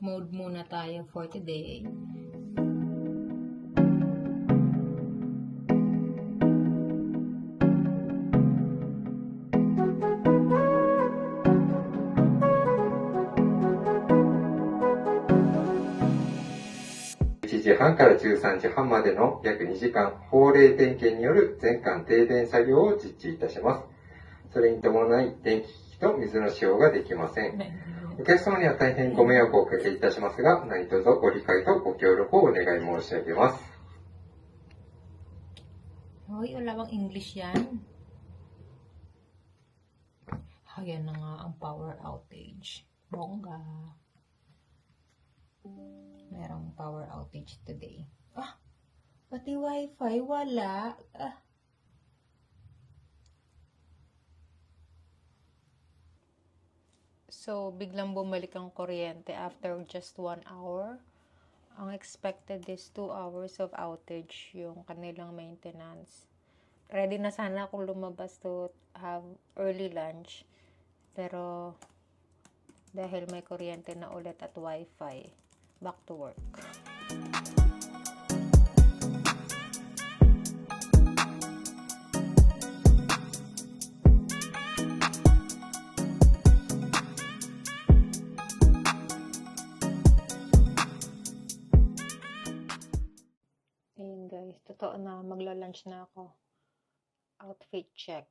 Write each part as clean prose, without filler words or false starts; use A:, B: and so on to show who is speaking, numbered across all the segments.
A: mode muna tayo for today.1
B: 時半から13時半までの約2時間、法令点検による全館停電作業を実施いたします。それに伴い、電気機器と水の使用ができません。お客様には大変ご迷惑をおかけいたしますが、何卒ご理解とご協力をお願い申し上げます。
A: Hoy, wala bang English yan? Ayan na nga ang power outage. Bongga. Merong power outage today. Pati wifi, wala. So, biglang bumalik ang kuryente after just 1 hour. Ang expected is 2 hours of outage yung kanilang maintenance. Ready na sana akong lumabas to have early lunch. Pero, dahil may kuryente na ulit at wifi, back to work. Ayun guys, totoo na magla-lunch na ako. Outfit check.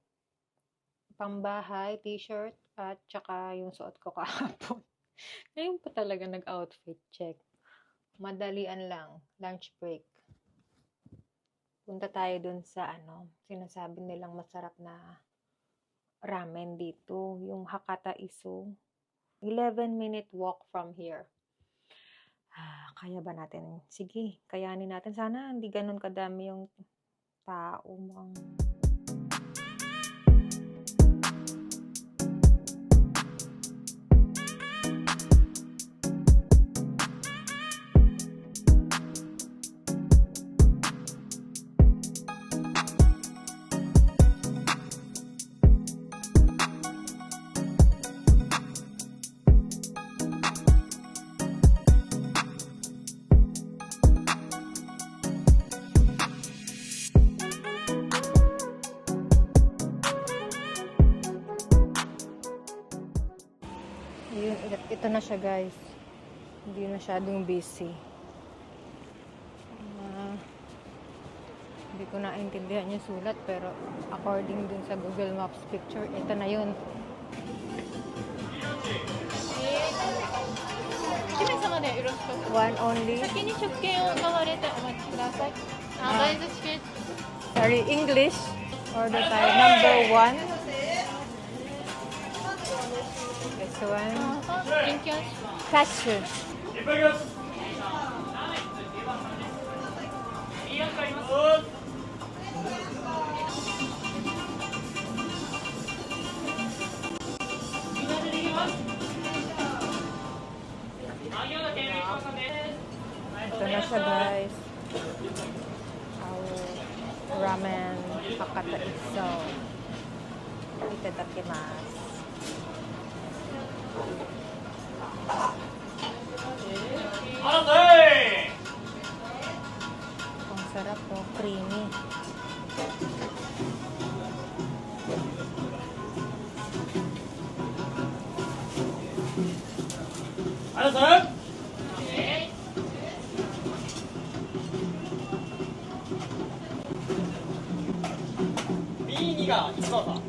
A: Pambahay, t-shirt, at saka yung suot ko kahapon. Ngayon pa talaga nag-outfit check. Madalian lang, lunch break. Punta tayo dun sa sinasabi nilang masarap na ramen dito, yung Hakata Isu. 11-minute walk from here. Kaya ba natin? Sige, kayanin natin. Sana hindi ganun kadami yung tao. Ito na siya guys. Hindi na masyadong busy. Hindi ko naintindihan yung sulat pero according dun sa Google Maps picture, ito na yun. One only. Sorry, English. Order tayo. Number 1. This one. Cash. Ito na siya guys. Our ramen Hakata Isu. Itadakimasu. Ang sarap po, creamy.
C: Ano, sir? B2が1号さん。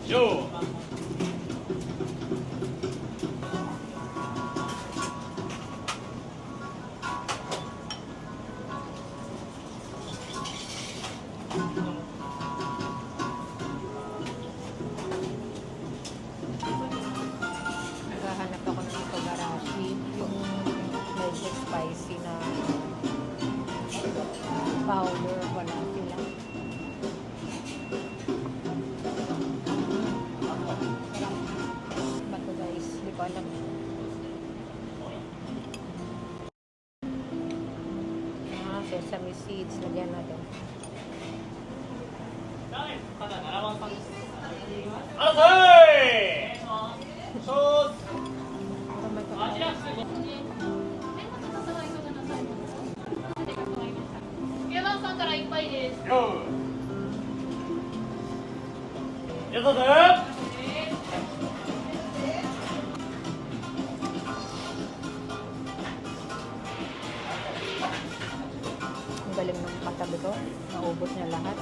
C: よう。
A: Naghahanap ako ng itogarashi. Yung medyo spicy na powder. Wala sila. Bato guys. Hindi ko alam. Sesame seeds. Lagyan natin.
C: ショー
A: Para may
C: アジア
A: kakain.
D: 宮川さんから一杯です。
C: よーやったぜ
A: Ang galing ng katabi ko. Naubos niya lahat.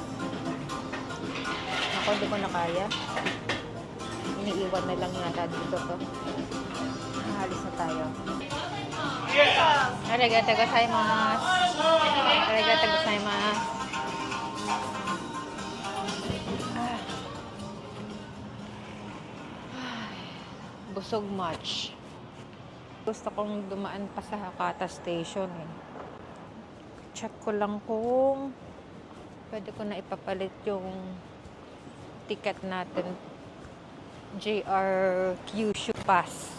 A: Ako, hindi ko na kaya. Iniiwan na lang yata dito to. Alis na tayo. Arigato gozaimasu. Arigato gozaimasu. Busog much. Gusto kong dumaan pa sa Hakata Station eh. Check ko lang kung pwede ko na ipapalit yung ticket natin. JR Kyushu Pass.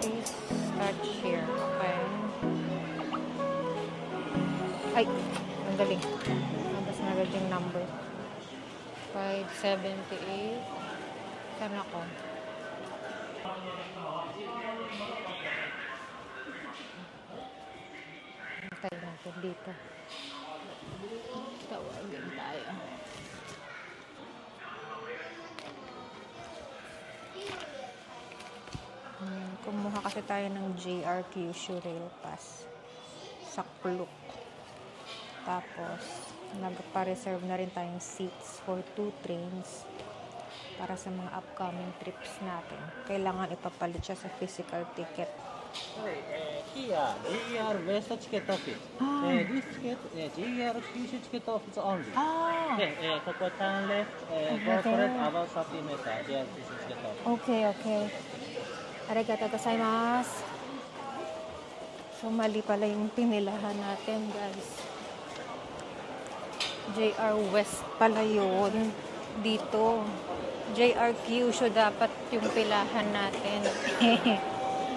A: Please start here. Okay. Ay, ang galing. Nabas na agad yung number. 578. Saan ako? Antayin natin dito. Tawagin tayo. Kumuha kasi tayo ng JR Kyushu Rail Pass sa Kluk. Tapos, nagpa-reserve na rin tayong seats for 2 trains para sa mga upcoming trips natin. Kailangan ipapalit siya sa physical ticket.
E: Here, JR West Ticket Office. This ticket, JR Kyushu Ticket Office only.
A: Ah!
E: Koko turn left, go correct about 30 meters. JR Kyushu Ticket Office.
A: Okay, okay. Arigatou gozaimasu. So, mali pala yung pinilahan natin, guys. JR West pala yun. Dito. JR Kyushu dapat yung pilahan natin.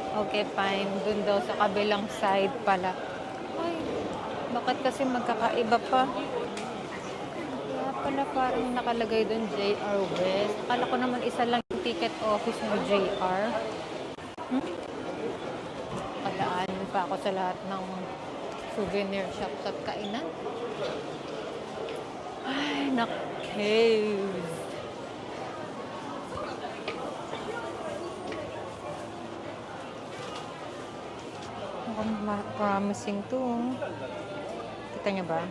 A: Okay, fine. Dun daw sa kabilang side pala. Ay, bakit kasi magkakaiba pa? Kaya pala parang nakalagay dun JR West. Akala ko naman isa lang yung ticket office ng JR. Padaanin pa ako sa lahat ng souvenir shops at kainan. Ay, nak-cave. Mukhang promising to. Kita niyo ba?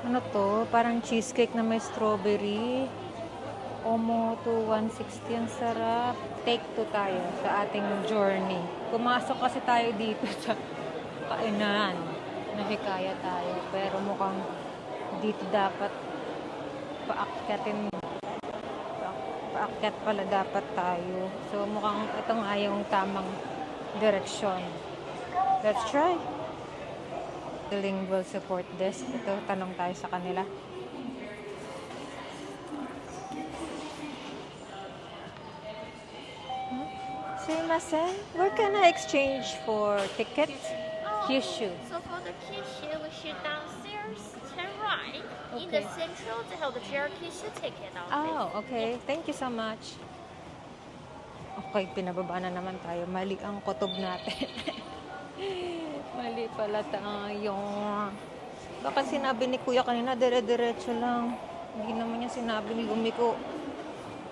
A: Ano to? Parang cheesecake na may strawberry. Omo to 160. Ang sarap. Take 2 tayo sa ating journey. Pumasok kasi tayo dito sa kainan. Nahikaya tayo. Pero mukhang dito dapat paakyat pala dapat tayo. So mukhang itong yung tamang direksyon. Let's try. Bilingual support desk. Ito, tanong tayo sa kanila. Sumimasen, where can I exchange for tickets? Kyushu.
D: So for the Kyushu, we should downstairs, turn right, in the
A: Okay.
D: central to have the JR Kyushu ticket office.
A: Oh, okay. Thank you so much. Okay, pinababa na naman tayo. Mali ang kutob natin. Mali pala yung... Baka sinabi ni Kuya kanina, dire-diretso lang. Hindi naman niya sinabi ni Gumiko.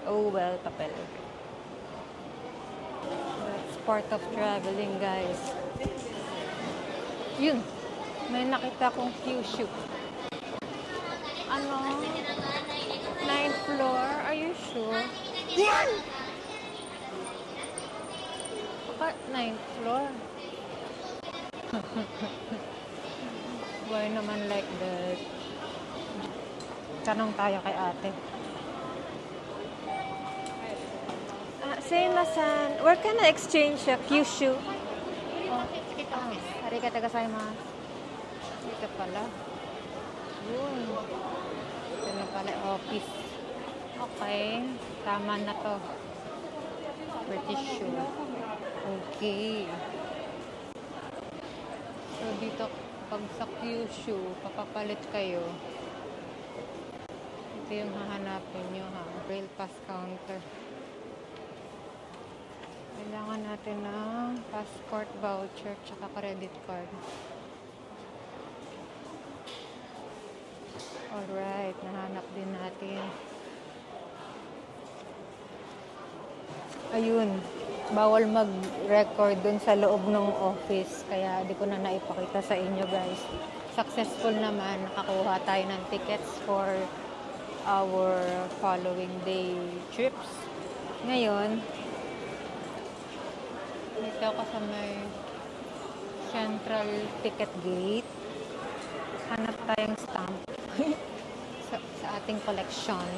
A: Oh well, papel. That's part of traveling, guys. Yun. May nakita kong Kyushu. Ano? 9th floor? Are you sure? Yan! Baka 9th floor. Why naman like that? Tanong tayo kay ate. Sumimasen, where can I exchange a Kyushu?
D: Ticket office.
A: Arigatou gozaimasu. Dito pala. Yun. Ito na pala office. Okay. Tama na to. Pretty sure. Okay. So, dito, pag sa Kyushu, papapalit kayo. Ito yung hahanapin nyo, ha? Rail pass counter. Kailangan natin ng passport voucher tsaka credit card. Alright, nahanap din natin. Ayun, bawal mag-record dun sa loob ng office. Kaya di ko na naipakita sa inyo, guys. Successful naman, nakakuha tayo ng tickets for our following day trips. Ngayon, dito ako sa may central ticket gate. Hanap tayong stamp sa ating collection.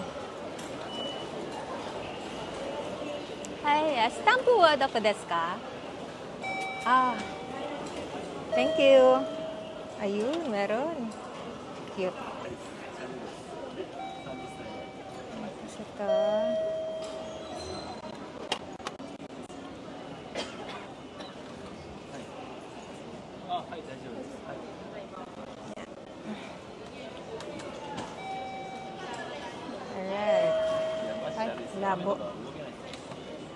A: Hi, stamp wa doko desu ka? Thank you. Ayun, meron. Cute. Tapos ito. Alright. Ay, labo.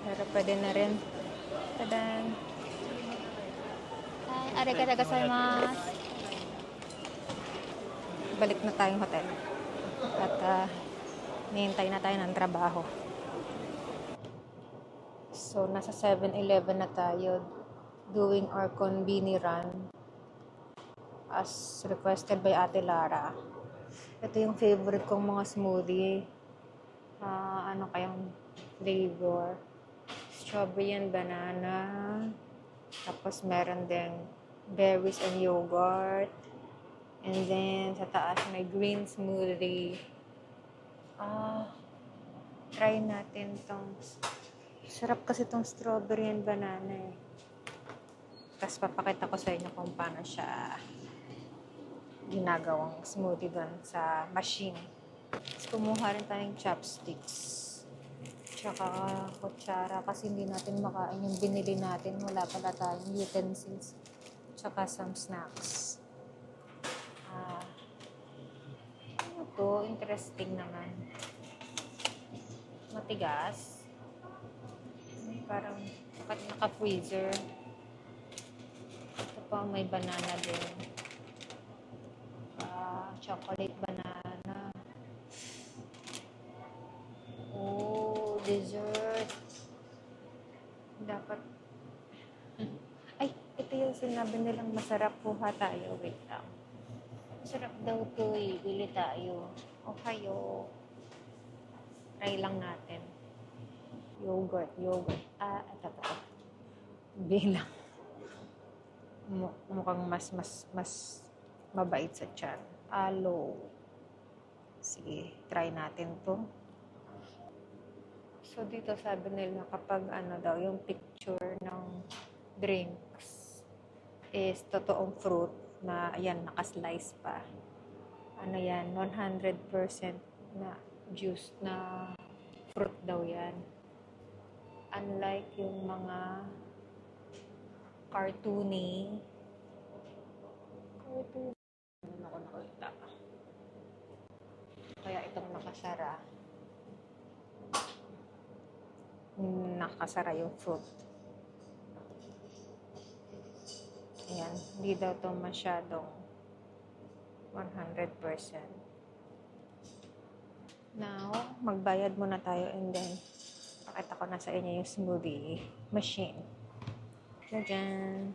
A: Pero pwede na rin. Tadan. Ay, arigatou gozaimasu. Balik na tayong hotel. At nihintay na tayo ng trabaho. So, nasa 7-Eleven na tayo doing our conveni run as requested by Ate Lara. Ito yung favorite kong mga smoothie. Ano kayang flavor? Strawberry and banana. Tapos meron din berries and yogurt. And then sa taas may green smoothie. Try natin tong. Sarap kasi tong strawberry and banana eh. Tapos papakita ko sa inyo kung paano siya ginagawang smoothie doon sa machine. Tapos kumuha rin tayong chopsticks. Tsaka kutsara kasi hindi natin makain yung binili natin. Wala pala tayong utensils. Tsaka some snacks. Ano to? Interesting naman. Matigas. Parang naka-freezer. Ito pa may banana din. Chocolate banana. Oh, dessert. Dapat. Ay, ito yung sinabi nilang masarap. Kuha tayo. Wait lang. Masarap daw to eh. Bili tayo. Ohayo. Try lang natin. Yogurt. Ito. Bilang. Mukhang mas mabait sa tiyan. Aloe. Sige, try natin to. So, dito sabi nila kapag daw, yung picture ng drinks is totoong fruit na, ayan, nakaslice pa. Yan, 100% na juice na fruit daw yan. Unlike yung mga cartoony. Ano ko nakita. Kaya itong nakasara. Nakasara yung fruit. Ayan. Hindi daw ito masyadong 100%. Now, magbayad muna tayo and then pakita ko na sa inyo yung smoothie machine. Diyan.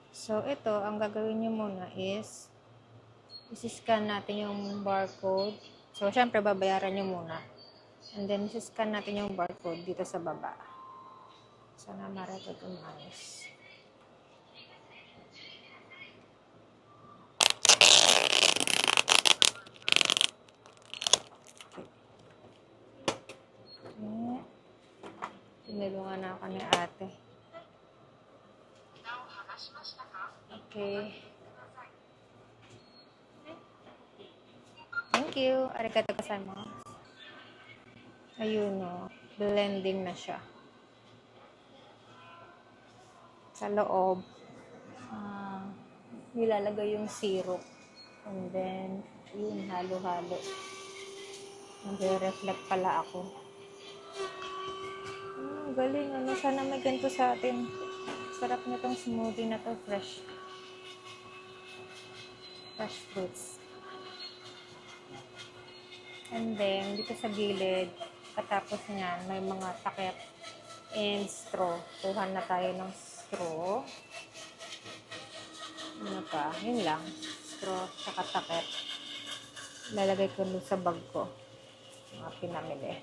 A: So, ito, ang gagawin nyo muna is isi-scan natin yung barcode. So, syempre, babayaran nyo muna. And then, isi-scan natin yung barcode dito sa baba. Sana marato tumayos. Okay. Tinulungan na ako ni ate. Okay. Thank you. Arigatou gozaimasu. Ayun o. Blending na siya. Sa loob, nilalagay yung syrup. And then, yun, halo-halo. Nag-reflect pala ako. Galing. Ano, sana may ganito sa atin. Sarap na tong smoothie na to. Fresh. Fresh fruits. And then, dito sa gilid, katapos niyan, may mga takip and straw. Kuha na tayo ng straw. Ano pa? Yun lang. Straw, saka takip. Lalagay ko sa bag ko. Mga pinamili.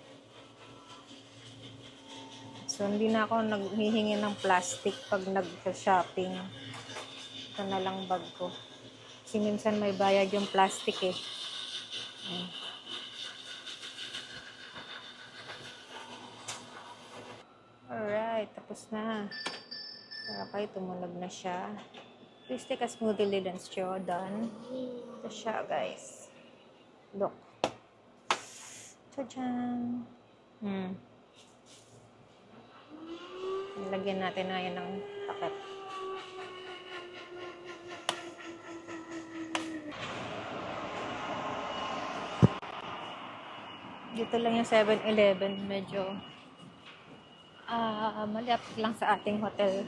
A: So, hindi na ako naghihingi ng plastic pag nag-shopping. Ito na lang bag ko. Kasi minsan may bayad yung plastic eh. Alright, tapos na. Okay, tumunog na siya. Please take a smoothie lid and straw. Done. Ito siya, guys. Look. Tadaan! Lagyan natin na yan ng takip. Dito lang yung 7-Eleven. Medyo malapit lang sa ating hotel.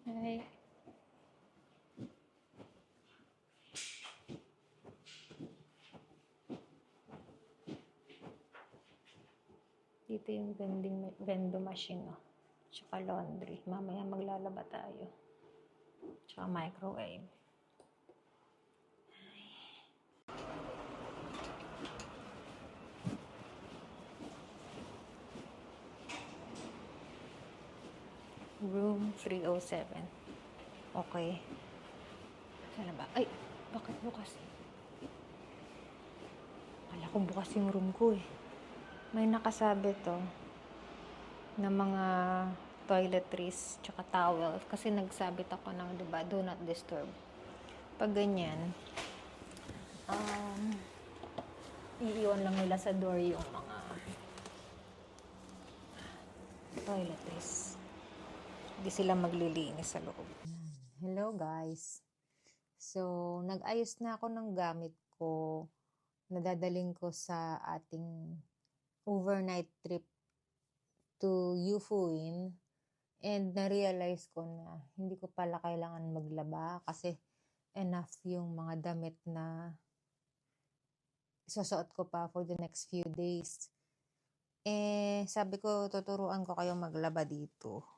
A: Hi. Dito yung vending machine, oh. Tsaka laundry. Mamaya maglalaba tayo. Tsaka microwave. Room 307. Okay. Sana ba? Ay, bakit bukas? Kala ko bukas yung room ko eh. May nakasabi to na mga toiletries tsaka towel. Kasi nagsabit ako ng, diba, do not disturb. Pag ganyan, iiwan lang nila sa door yung mga toiletries. Hindi sila maglilinis sa loob. Hello guys. So, nag-ayos na ako ng gamit ko. Nadadaling ko sa ating overnight trip to Yufuin. And na-realize ko na hindi ko pala kailangan maglaba kasi enough yung mga damit na isusuot ko pa for the next few days. Sabi ko, tuturuan ko kayo maglaba dito.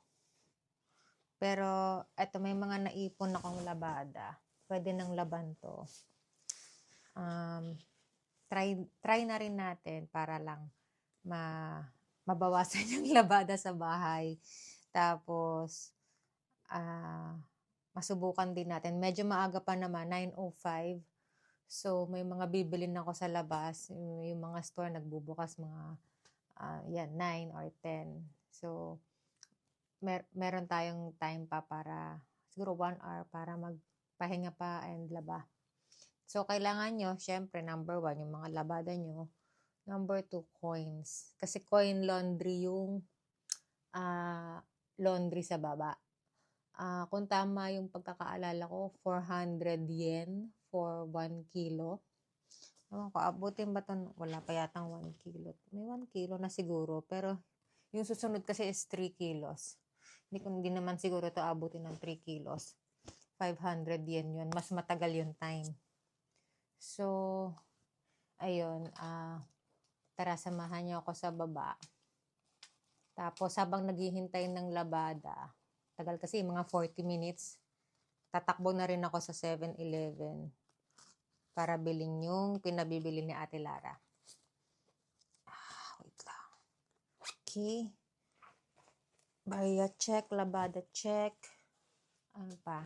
A: Pero, eto, may mga naipon akong labada. Pwede nang laban to. Try na rin natin para lang mabawasan yung labada sa bahay. Tapos, masubukan din natin. Medyo maaga pa naman, 9:05. So, may mga bibilin ako sa labas. Yung mga store nagbubukas mga 9 or 10. So, meron tayong time pa para, siguro 1 hour para magpahinga pa and laba. So, kailangan nyo, syempre, number 1, yung mga labada nyo. Number 2, coins. Kasi coin laundry yung laundry sa baba. Kung tama yung pagkakaalala ko, 400 yen for 1 kilo. Ewan ko, abutin ba ito? Wala pa yatang 1 kilo. May 1 kilo na siguro. Pero yung susunod kasi is 3 kilos. Hindi naman siguro ito abutin ng 3 kilos. 500 yen yun. Mas matagal yung time. So, ayun. Tara, samahan niyo ako sa baba. Tapos, habang naghihintay ng labada, tagal kasi, mga 40 minutes, tatakbo na rin ako sa 7-Eleven para bilhin yung pinabibili ni Ate Lara. Wait lang. Okay. Barya check, labada check. Ano pa?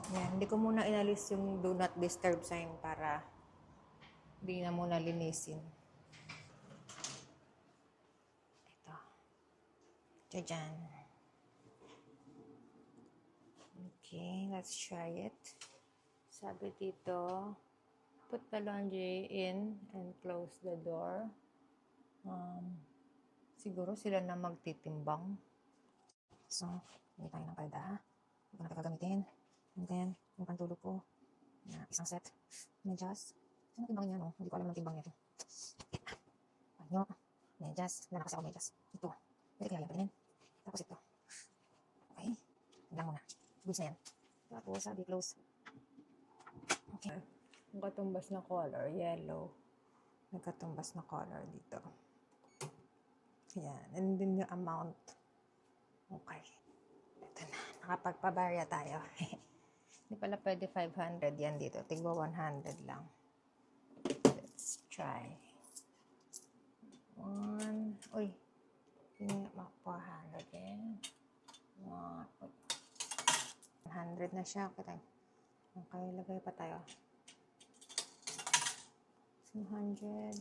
A: Yan, hindi ko muna inalis yung do not disturb sign para hindi na muna linisin. Ito. Jajan. Okay, let's try it. Sabi dito, put the laundry in and close the door. Siguro sila na magtitimbang. So, hindi tayo ng palda, ha? Hindi ko natin gagamitin. And then, yung pantulog ko na isang set. Medyas. Saan ang timbang niya, no? Hindi ko alam ang timbang nito. Panyo. Medyas. Wala na kasi ako medyas. Ito. Pwede kaya yan patinin. Tapos ito. Okay. Yan lang muna. Goods na yan. Tapos, sabi close. Okay. Ang katumbas na color, yellow. Nagkatumbas na color dito. Yan. And then yung amount. Okay. Ito na. Nakapagpabarya tayo. Hindi pala pwede 500 yan dito. Tigwa 100 lang. Let's try. One. Uy. Hindi na 400 yan. 100 na siya. Okay, lagay pa tayo. 200.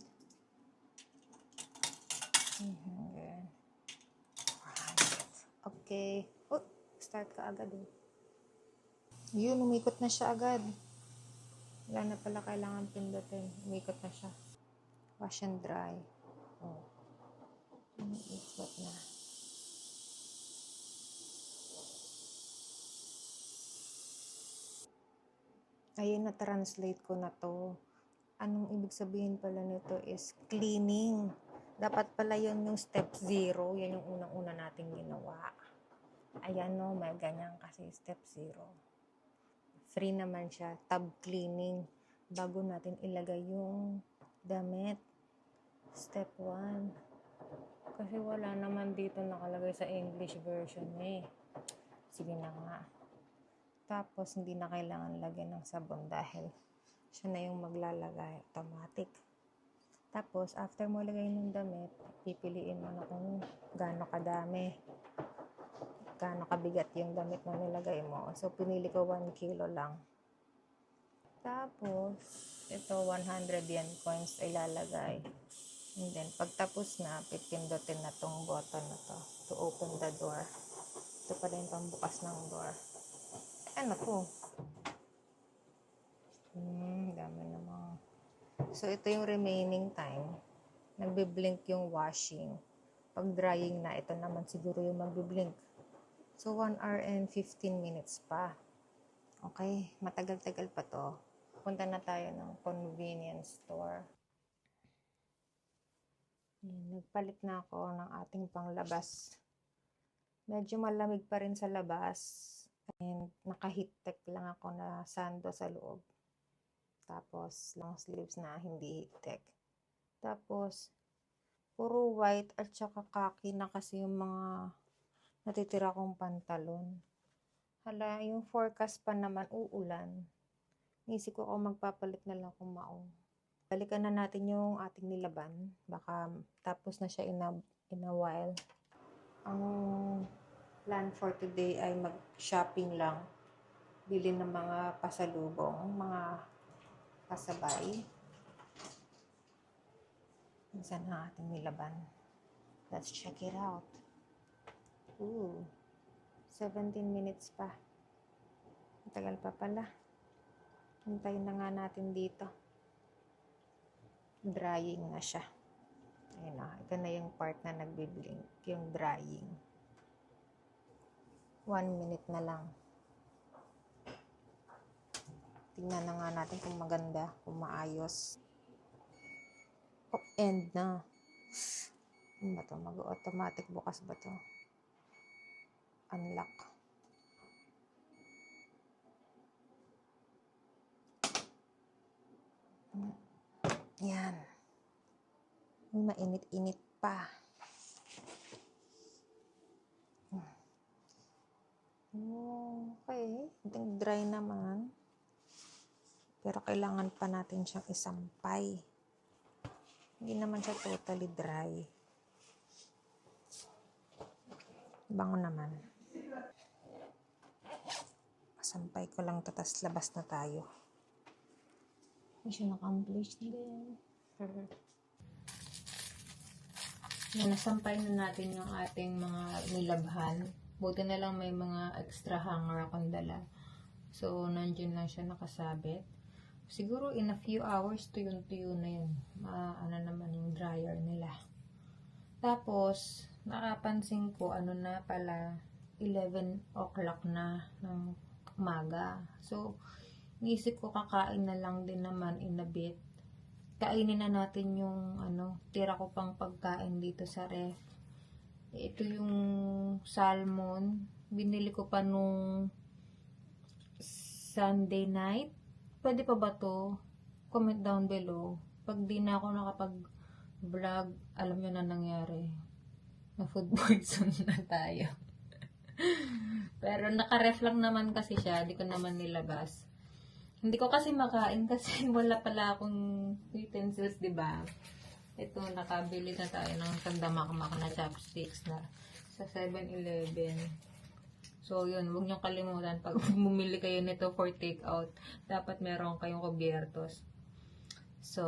A: 300. 400. Okay. Oh, start ka agad eh. Yun, umikot na siya agad. Wala na pala kailangan pindutin. Umikot na siya. Wash and dry. Oh. Umikot na. Ayun, na-translate ko na to. Anong ibig sabihin pala nito is cleaning. Dapat pala yun yung step 0. Yan yung unang-una nating ginawa. Ayan no, may ganyan kasi step 0. Free naman siya. Tab cleaning. Bago natin ilagay yung damit. Step 1. Kasi wala naman dito nakalagay sa English version eh. Sige na nga. Tapos, hindi na kailangan lagyan ng sabon dahil siya na yung maglalagay automatic. Tapos, after mo lagay ng damit, pipiliin mo na kung gaano kadami, gaano kabigat yung damit na nilagay mo. So, pinili ko 1 kilo lang. Tapos, ito 100 yen coins ilalagay. And then, pagtapos na, pipindutin na tong button na to open the door. Ito pa rin pambukas ng door. Ano to? Dami namang. So, ito yung remaining time. Nagbiblink yung washing. Pag drying na, ito naman siguro yung magbiblink. So, 1 hour and 15 minutes pa. Okay, matagal-tagal pa to. Punta na tayo ng convenience store. Yan, nagpalit na ako ng ating panglabas. Medyo malamig pa rin sa labas. And naka-heat tech lang ako na sando sa loob. Tapos, long sleeves na hindi heat tech. Tapos, puro white at saka khaki na kasi yung mga natitira kong pantalon. Hala, yung forecast pa naman, uulan. Nisip ko ako magpapalit na lang kung maong. Balikan na natin yung ating nilaban. Baka tapos na siya in a while. Ang plan for today ay mag-shopping lang. Bili ng mga pasalubong, mga kasabay. Saan ang ating nilaban? Let's check it out. Ooh, 17 minutes pa. Matagal pa pala. Hintayin na nga natin dito. Drying na siya. Ayun na, ito na yung part na nagbiblink, yung drying. 1 minute na lang. Tingnan na nga natin kung maganda, kung maayos. Oh, end na. Ano ba ito? Mag-automatic bukas ba ito? Unlock. Yan. Mainit-init pa. Okay. Dry naman. Pero kailangan pa natin siyang isampay. Hindi naman siya totally dry. Bango naman. Masampay ko lang to, tas labas na tayo. Mission accomplished din. Nasampay na natin yung ating mga nilabhan. Buti na lang may mga extra hanger akong dala. So, nandiyan lang siya nakasabit. Siguro in a few hours, tuyo na yun. Ano naman yung dryer nila. Tapos, nakapansin ko, na pala, 11 o'clock na ng umaga. So, inisip ko kakain na lang din naman in a bit. Kainin na natin yung tira ko pang pagkain dito sa ref. Ito yung salmon. Binili ko pa nung Sunday night. Pwede pa ba to? Comment down below. Pag di na ako nakapag-vlog, alam nyo na nangyari. Na food poison na tayo. Pero naka-ref lang naman kasi siya. Di ko naman nilabas. Hindi ko kasi makain kasi wala pala akong utensils, di ba? Ito, nakabili na tayo ng tandamak-mak na chopsticks na sa 7-Eleven. So, yun, huwag niyong kalimutan pag bumili kayo nito for takeout. Dapat meron kayong kubyertos. So,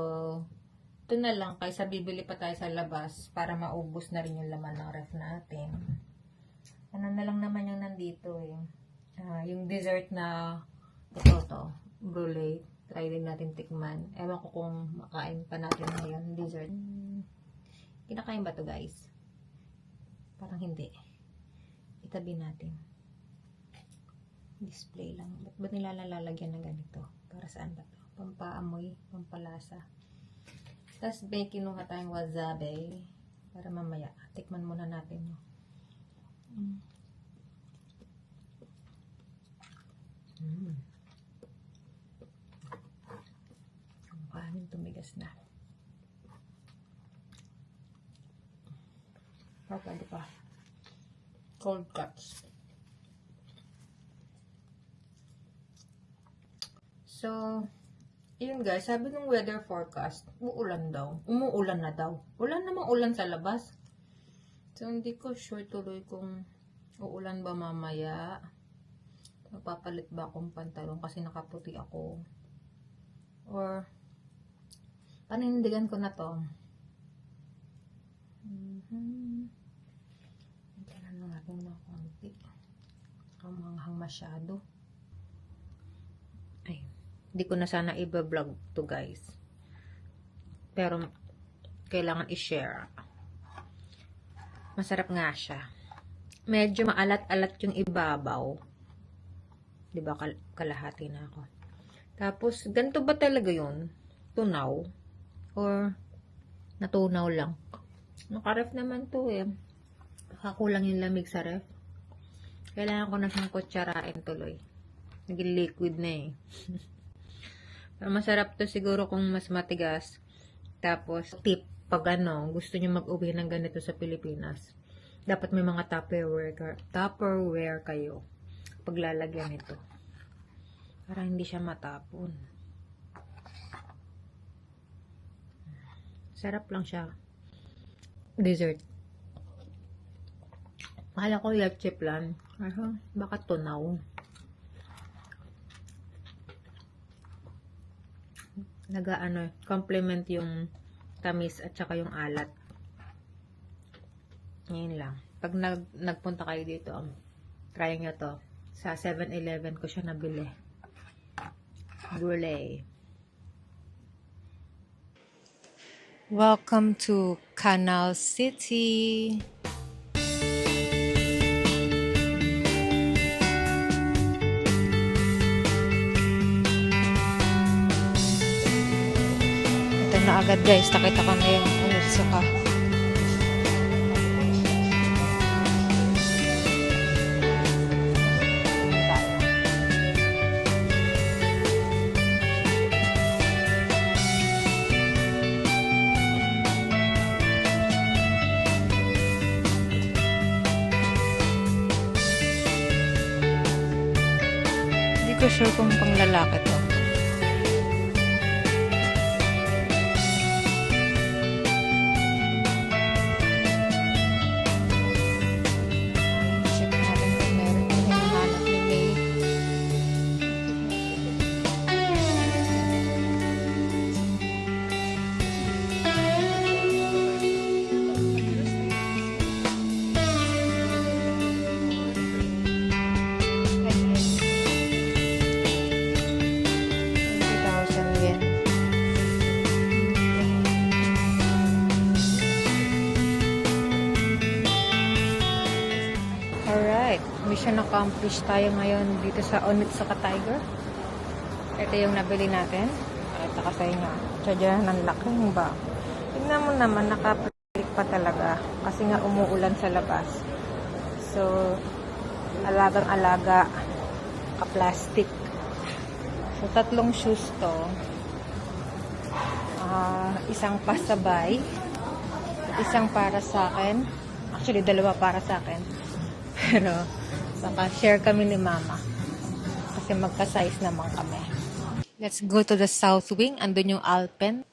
A: ito na lang. Kaysa bibili pa tayo sa labas para maubos na rin yung laman ng ref natin. Ano na lang naman yung nandito eh. Yung dessert na ito. Brulee. Try din natin tikman. Ewan ko kung makain pa natin ngayon. Dessert. Kinakain ba to guys? Parang hindi. Itabi natin. Display lang. Ba't nila lalagyan ng ganito? Para saan ba to? Pampaamoy. Pampalasa. Tapos may kinuha tayong wasabi. Para mamaya. Tikman muna natin. Kanin tumigas na. Pwede pa. Cold cuts. So, yun guys, sabi ng weather forecast, uulan daw. Umuulan na daw. Wala namang ulan sa labas. So, hindi ko sure tuloy kung uulan ba mamaya. Mapapalit ba akong pantalon kasi nakaputi ako. Or, panindigan ko na to. Kailan na natin ng konti. Kamanghang masyado. Ay, hindi ko na sana i-vlog to guys. Pero, kailangan i-share. Masarap nga siya. Medyo maalat-alat yung ibabaw. Diba, kalahati na ako. Tapos, ganito ba talaga yun? Tunaw? Or, natunaw lang? Naka-ref naman to eh. Nakakulang yung lamig sa ref. Kailangan ko na siyang kutsarain tuloy. Naging liquid na eh. Pero masarap to siguro kung mas matigas. Tapos, tip, pag gusto nyo mag-uwi ng ganito sa Pilipinas, dapat may mga Tupperware kayo paglalagyan ito. Para hindi siya matapon. Sarap lang siya. Dessert. Akala ko leche plan. Baka tunaw. Complement yung tamis at saka yung alat. Ngayon lang. Pag nagpunta kayo dito, try nyo to. Sa 7-Eleven ko siya nabili. Brulee. Welcome to Canal City. Ito na agad guys. Nakita ko na yung Onitsuka. Hindi ko sure kung pang lalaki to. Check natin kung meron yung hinahanap ni May. Naka-accomplish tayo ngayon dito sa Onitsuka Tiger. Ito yung nabili natin. Ito ka sa inyo. Tsadya, ng laking ba? Tingnan mo naman, nakaplik pa talaga. Kasi nga umuulan sa labas. So, alagang-alaga. Ka-plastic. So, 3 shoes to. Isang pasabay. Isang para sa akin. Actually, 2 para sa akin. Pero, baka share kami ni Mama. Kasi magka-size naman kami. Let's go to the south wing. Andun yung Alpen.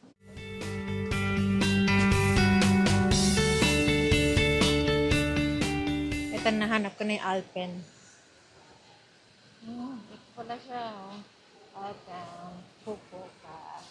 A: Ito, nahanap ko na yung Alpen. Ito pala siya. Alpen. Fukuoka.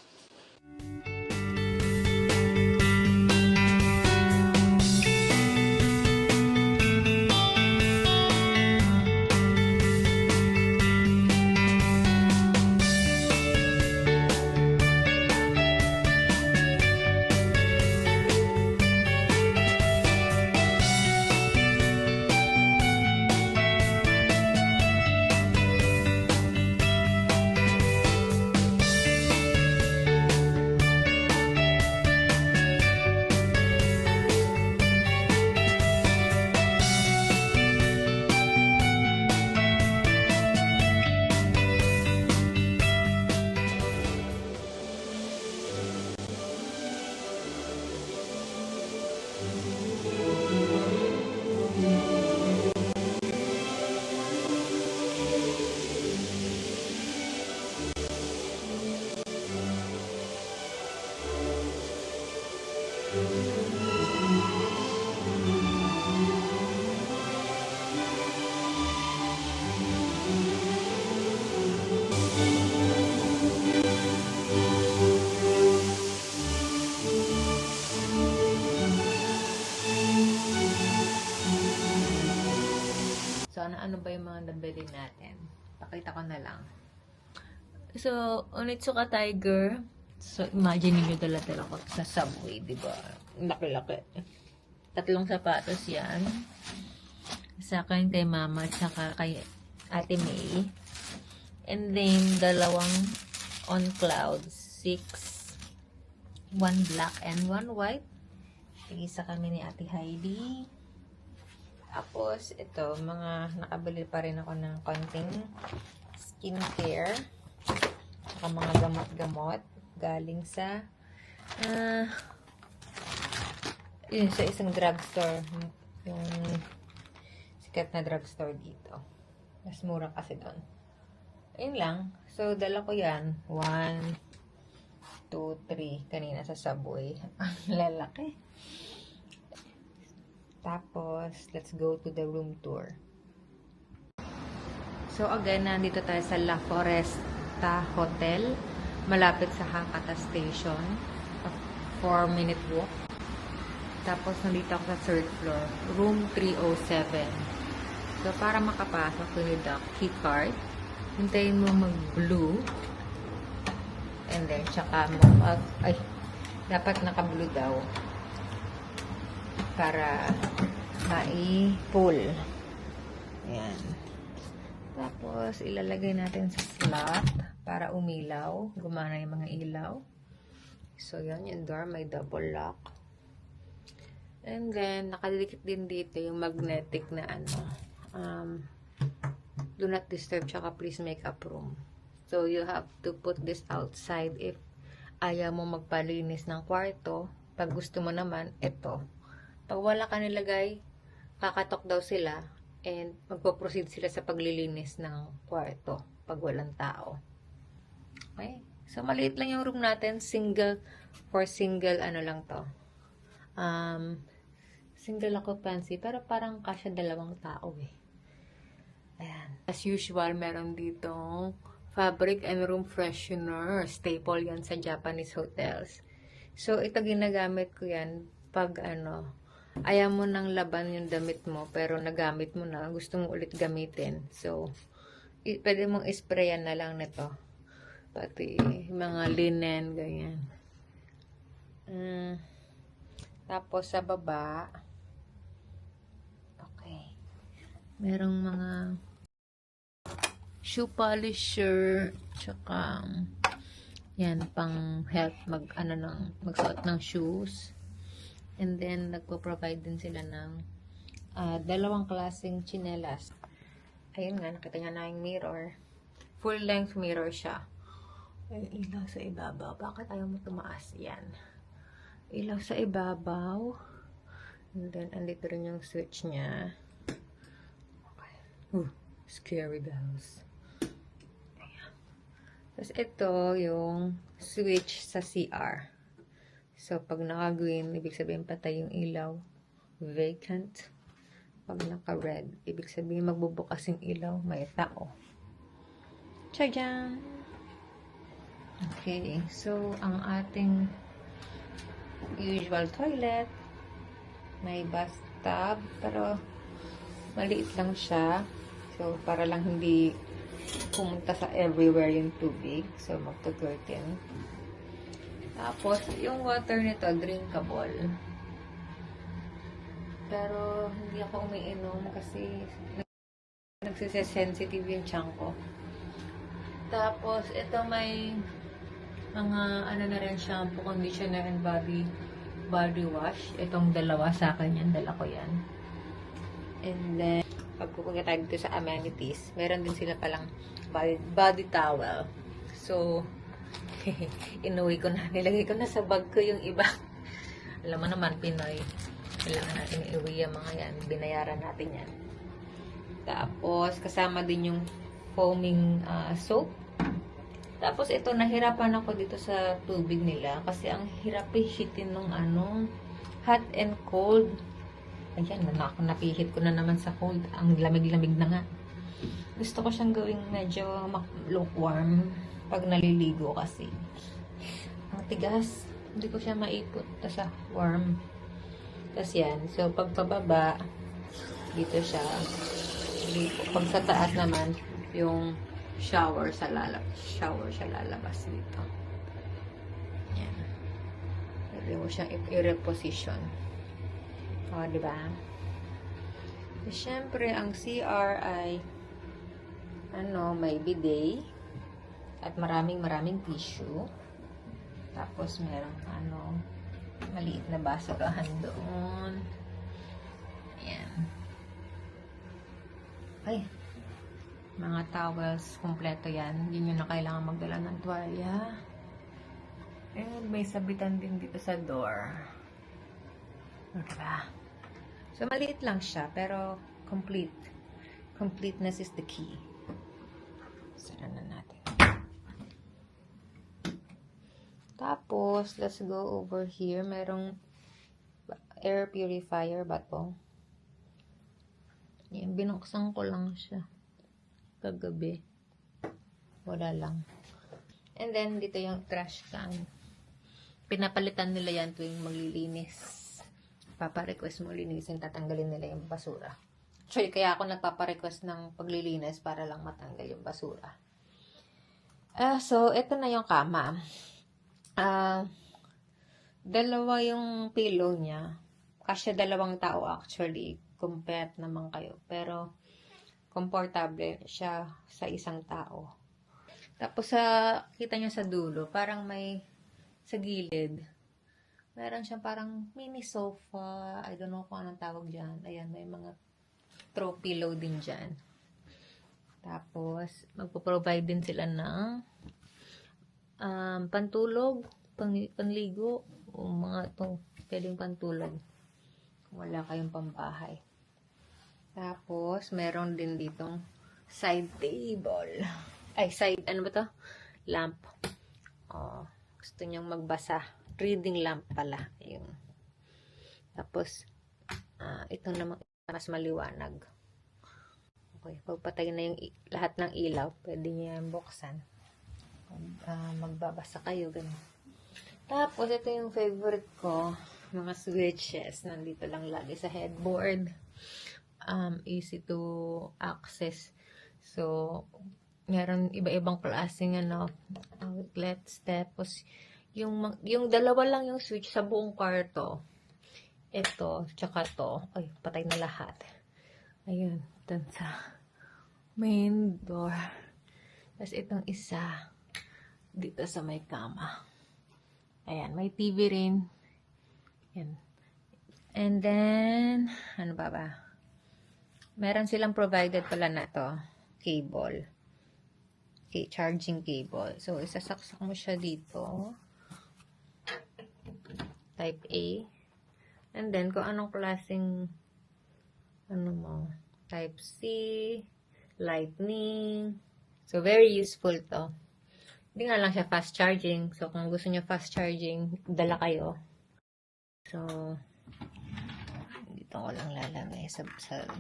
A: So, ano ba yung mga nabili natin? Pakita ko na lang. So, Onitsuka Tiger. So, imagine niyo dala-dala ko sa subway, di ba? Laki-laki. 3 sapatos yan. Sa akin kay Mama at saka kay Ate May. And then, 2 on cloud. 6. 1 black and 1 white. Isa kami ni Ate Heidi. Tapos, ito, mga nakabili pa rin ako ng konting skincare. Saka mga gamot-gamot. Galing sa, yun, sa isang drugstore. Yung sikat na drugstore dito. Mas mura kasi doon. Ayun lang. So, dala ko yan. 1, 2, 3. Kanina sa subway. Ang lalaki. Tapos, let's go to the room tour. So, again, nandito tayo sa La Foresta Hotel. Malapit sa Hakata Station. A 4-minute walk. Tapos, nandito ako sa 3rd floor. Room 307. So, para makapasok, you need the key card. Hintayin mo mag-blue. And then, tsaka mo dapat naka-blue daw. Para mai-pull. Ayan. Tapos, ilalagay natin sa slot para umilaw. Gumana yung mga ilaw. So, yan. Yung door may double lock. And then, nakadikit din dito yung magnetic na do not disturb tsaka please make up room. So, you have to put this outside if ayaw mo magpalinis ng kwarto. Pag gusto mo naman, ito. Pag wala ka nilagay, kakatok daw sila and magpo-proceed sila sa paglilinis ng kwarto pag walang tao. Okay? So, maliit lang yung room natin. Single ano lang to. Single occupancy. Pero parang kasya 2 tao eh. Ayan. As usual, meron ditong fabric and room freshener. Staple yan sa Japanese hotels. So, ito ginagamit ko yan pag ayaw mo nang laban yung damit mo, pero nagamit mo na, gusto mo ulit gamitin. So, pwede mong isprayan na lang nito. Pati mga linen, ganyan. Tapos sa baba, okay. Merong mga shoe polisher, tsaka yan, pang help magsuot ng shoes. And then, nagpo-provide din sila ng dalawang klaseng chinelas. Ayun nga, nakita niya na yung mirror. Full length mirror siya. Ay, ilaw sa ibabaw. Bakit ayaw mo tumaas? Yan. Ilaw sa ibabaw. And then, andito rin yung switch niya. Okay. Scary bells. Ayan. Tapos, ito yung switch sa CR. So, pag naka-green, ibig sabihin patay yung ilaw. Vacant. Pag naka-red, ibig sabihin magbubukas yung ilaw. May tao. Tchajan! Okay. So, ang ating usual toilet, may bathtub, pero maliit lang siya. So, para lang hindi pumunta sa everywhere yung tubig. So, magto-curtain. Tapos, yung water nito, drinkable. Pero, hindi ako umiinom kasi nagsisensitive yung tiyan ko. Tapos, ito may mga, na rin, shampoo, conditioner, and body wash. Itong dalawa sa akin yan. Dala ko yan. And then, pag pupunta tayo dito sa amenities, meron din sila palang body towel. So, inuwi ko na. Nilagay ko na sa bag ko yung iba. Alam mo naman, Pinoy. Kailangan natin iuwi yung mga yan. Binayaran natin yan. Tapos, kasama din yung foaming soap. Tapos, ito, nahirapan ako dito sa tubig nila. Kasi, ang hirap ihitin nung hot and cold. Ayan, napihit ko na naman sa cold. Ang lamig-lamig na nga. Gusto ko siyang gawing medyo lukewarm pag naliligo kasi. Ang tigas. Hindi ko siya maipot sa warm. Tapos yan. So, pag pababa, dito siya. Pag sa taas naman, yung shower siya lalabas dito. Yan. Pwede mo siyang i-reposition. O, diba? So, syempre, ang CR ay may bidet at maraming tissue. Tapos, merong maliit na basurahan doon. Ayan. Ay, mga towels, kompleto yan. Hindi nyo na kailangan magdala ng tuwalya. And may sabitan din dito sa door. Diba? So, maliit lang siya, pero complete. Completeness is the key. Sara na natin. Tapos, let's go over here. Merong air purifier ba to? Yan, binuksan ko lang siya. Kagabi. Wala lang. And then, dito yung trash can. Pinapalitan nila yan tuwing maglilinis. Papa-request mo linisin, tatanggalin nila yung basura. Actually, kaya ako nagpapa-request ng paglilinis para lang matanggal yung basura. So, ito na yung kama. Dalawa yung pillow niya. Kasya dalawang tao actually. Compare naman kayo. Pero, komportable siya sa isang tao. Tapos, kita niyo sa dulo, parang may sa gilid. Meron siyang parang mini sofa. I don't know kung anong tawag dyan. Ayan, may mga throw pillow din dyan. Tapos, magpo-provide din sila ng pantulog, panligo, o mga itong pwedeng pantulog. Kung wala kayong pambahay. Tapos, meron din ditong side table. Ay, ano ba to? Lamp. Gusto nyong magbasa. Reading lamp pala. Ayun. Tapos, ito naman mas maliwanag. Okay, pagpatay na yung lahat ng ilaw, pwede niya buksan. Magbabasa kayo, ganun. Tapos, ito yung favorite ko, mga switches. Nandito lang lagi sa headboard. Easy to access. So, meron iba-ibang klaseng outlets. Tapos, yung dalawa lang yung switch sa buong kwarto. Ito, tsaka to. Ay, patay na lahat. Ayun, dun sa main door. Tapos itong isa, dito sa may kama. Ayan, may TV rin. Yan. And then, ano ba ba? Meron silang provided pala na to, cable. Okay, charging cable. So, isasaksak mo siya dito. Type A. And then, kung anong klaseng, ano mo, type C, lightning. So, very useful to. Hindi nga lang siya fast charging. So, kung gusto niyo fast charging, dala kayo. So, dito ko lang lalagay sa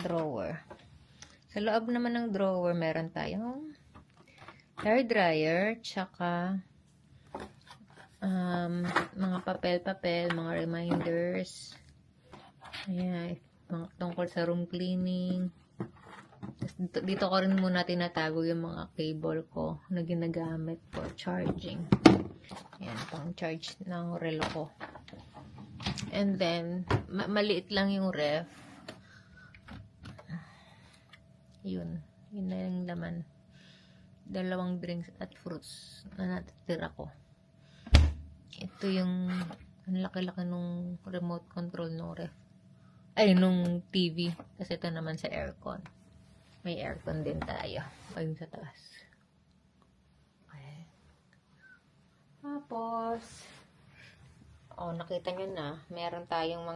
A: drawer. Sa loob naman ng drawer, meron tayong hair dryer, tsaka mga papel-papel, mga reminders. Ayan, mga tungkol sa room cleaning. Dito ko rin muna tinatago yung mga cable ko na ginagamit for charging. Ayan, pang charge ng relo ko. And then, maliit lang yung ref. Yun na yung laman. 2 drinks at fruits na natitira ko. Ito yung ang laki-laki nung remote control nung ref. Ay, nung TV. Kasi ito naman sa aircon. May aircon din tayo. Ayun sa taas. Okay. Tapos, nakita nyo na, meron tayong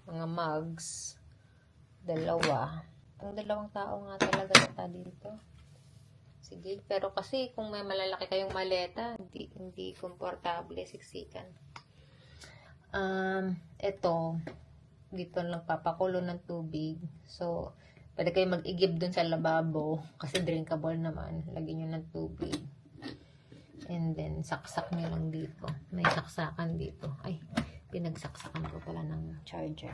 A: mga mugs. 2. Ang 2 tao nga talaga nata dito. Sige, pero kasi kung may malalaki kayong maleta, hindi komportable, siksikan. Ito, dito lang papakulo ng tubig. So, pwede kayo mag-igib dun sa lababo kasi drinkable naman. Lagyan nyo ng tubig. And then, saksak nyo lang dito. May saksakan dito. Ay, pinagsaksakan ko pala ng charger.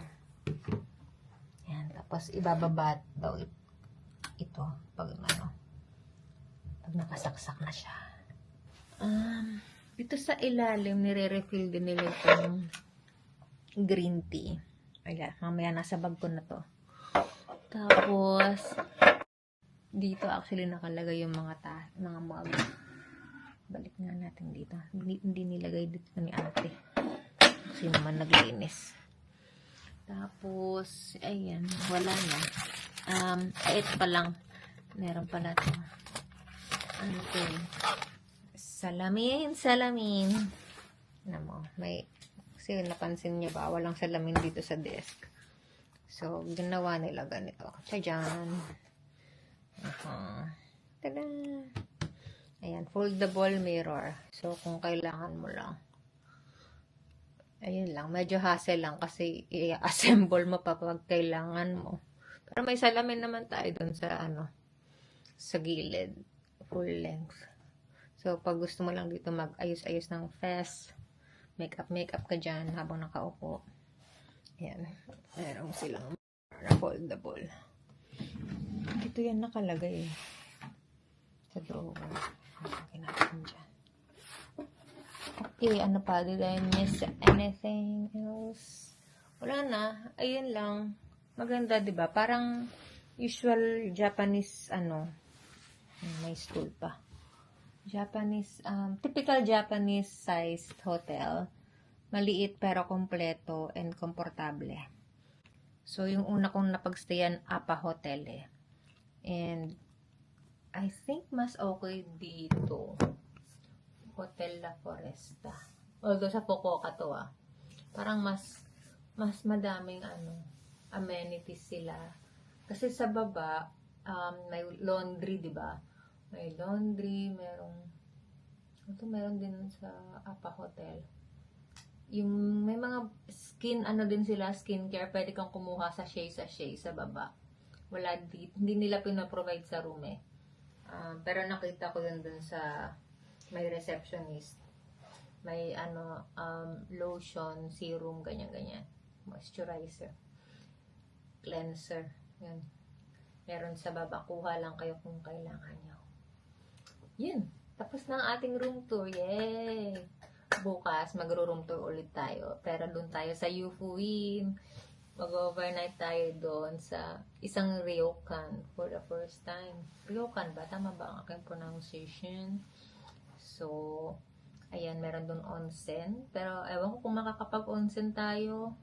A: Yan. Tapos, ibababa daw ito. Pag nakasaksak na siya. Dito sa ilalim, nire-refill din nila itong green tea. Ayan, mamaya nasa bag ko na to. Tapos, dito actually nakalagay yung mga mug. Balik nga natin dito. Hindi nilagay dito ni ate. Kasi naman naglinis. Tapos, ayan, wala na. Ito pa lang. Meron pala ito. Ano ito? Salamin. Kasi napansin niyo ba, walang salamin dito sa desk. So, ginawa nila ganito. Tadyan. Tada! Ayan, foldable mirror. So, kung kailangan mo lang. Ayun lang, medyo hassle lang kasi i-assemble mo pa pag kailangan mo. Pero may salamin naman tayo dun sa sa gilid. Full length. So, pag gusto mo lang dito mag-ayos-ayos ng face, makeup ka dyan habang nakaupo. Ayan. Meron silang foldable. Dito yan nakalagay. Sa drawer. Lagyan natin dyan. Okay, ano pa? Did I miss anything else? Wala na. Ayun lang. Maganda, diba? Parang usual Japanese, may stool pa. Japanese, typical Japanese sized hotel. Maliit pero kompleto and komportable. So, yung una kong napagstayan, Apa Hotel eh. And, I think mas okay dito. Hotel La Foresta. Although sa Fukuoka to parang mas madaming amenities sila. Kasi sa baba, may laundry, di ba? May laundry, meron din sa Apa Hotel. Yung may mga din sila, skincare, pwede kang kumuha sa sachet sa baba. Wala dito, hindi nila pinaprovide sa room eh. Pero nakita ko yun dun sa may receptionist. May lotion, serum, ganyan. Moisturizer. Cleanser. Yun. Meron sa baba. Kuha lang kayo kung kailangan nyo. Yun. Tapos na ang ating room tour. Yay! Bukas, magro-room tour ulit tayo. Pero dun tayo sa Yufuin. Mag-overnight tayo doon sa isang ryokan for the first time. Ryokan ba? Tama ba ang aking pronunciation? So, ayan, meron doon onsen. Pero, ewan ko kung makakapag-onsen tayo.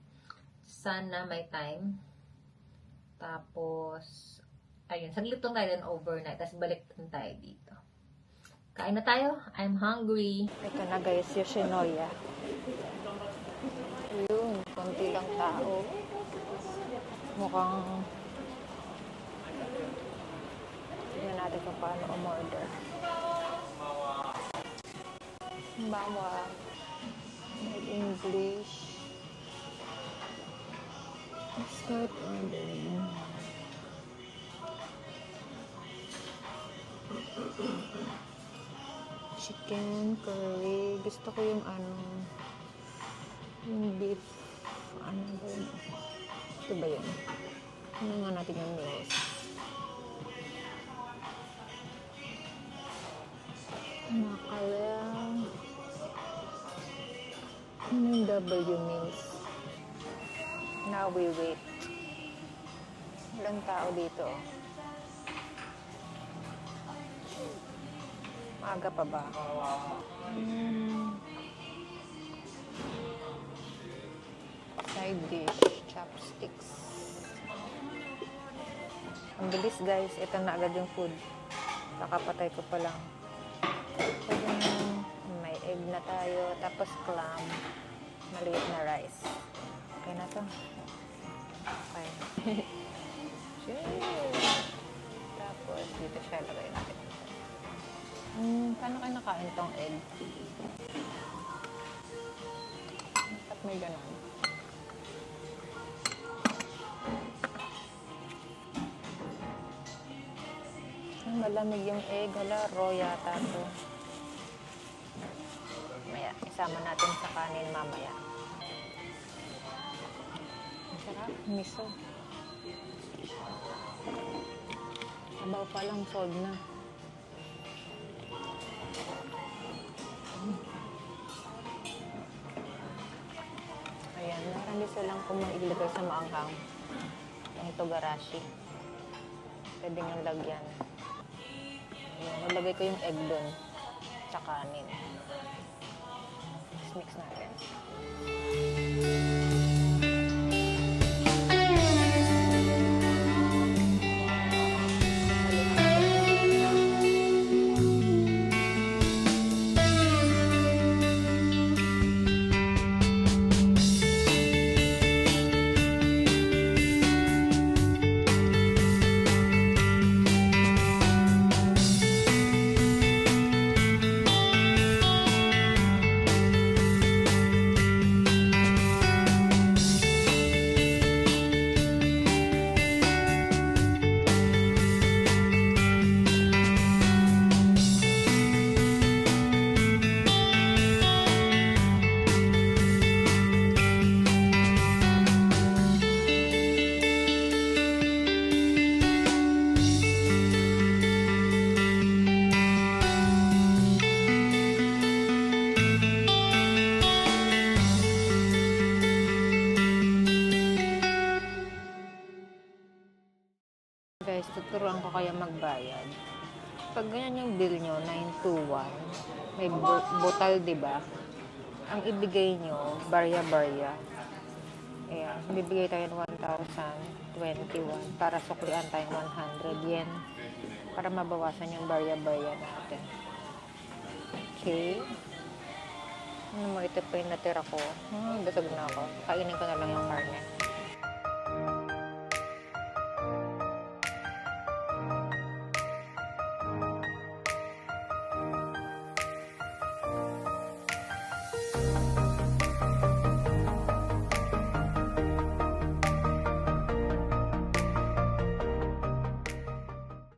A: Sana may time. Tapos, ayun, saglit lang tayo doon overnight. Tapos, balik din tayo dito. Kain na tayo. I'm hungry. Ito na guys, Yoshinoya. Ayun, konti lang tao. Mukhang tignan natin kung paano umorder. Bawa. Made English. Start ordering. Chicken curry. Gusto ko yung yung beef. Ano ba yun? Ito ba yun? Ano nga natin yung meals? Mackerel. Ano yung W meals? Now we wait. Walang tao dito. Maaga pa ba? Side dish, chopsticks. Ang bilis guys, ito na agad yung food. Kakapatay ko pa lang. May egg na tayo, tapos clam. Maliit na rice. Okay na to. Okay. Tapos dito siya lagay natin. Paano kayo nakain tong egg? Dapat may ganon. Malamig yung egg. Hala, raw yata to. Maya, isama natin sa kanin mamaya. Masarap, miso. Sabaw pa lang, solve na. Ayan, meron din silang kung mailagay sa maanghang. Yung togarashi. Pwede niyong lagyan. Ayan, nilagay ko yung egg doon sa kanin. Mix natin. Guys, tuturuan ko kayo magbayad. Pag ganyan yung bill nyo, 921, may butal, diba? Ang ibigay nyo, barya-barya. Ayan, bibigay tayo ng 1,021 para suklian tayong 100 yen para mabawasan yung barya-barya natin. Okay? Ano mo, ito pa yung natira ko. Busog na ako. Kainin ko na lang yung karne.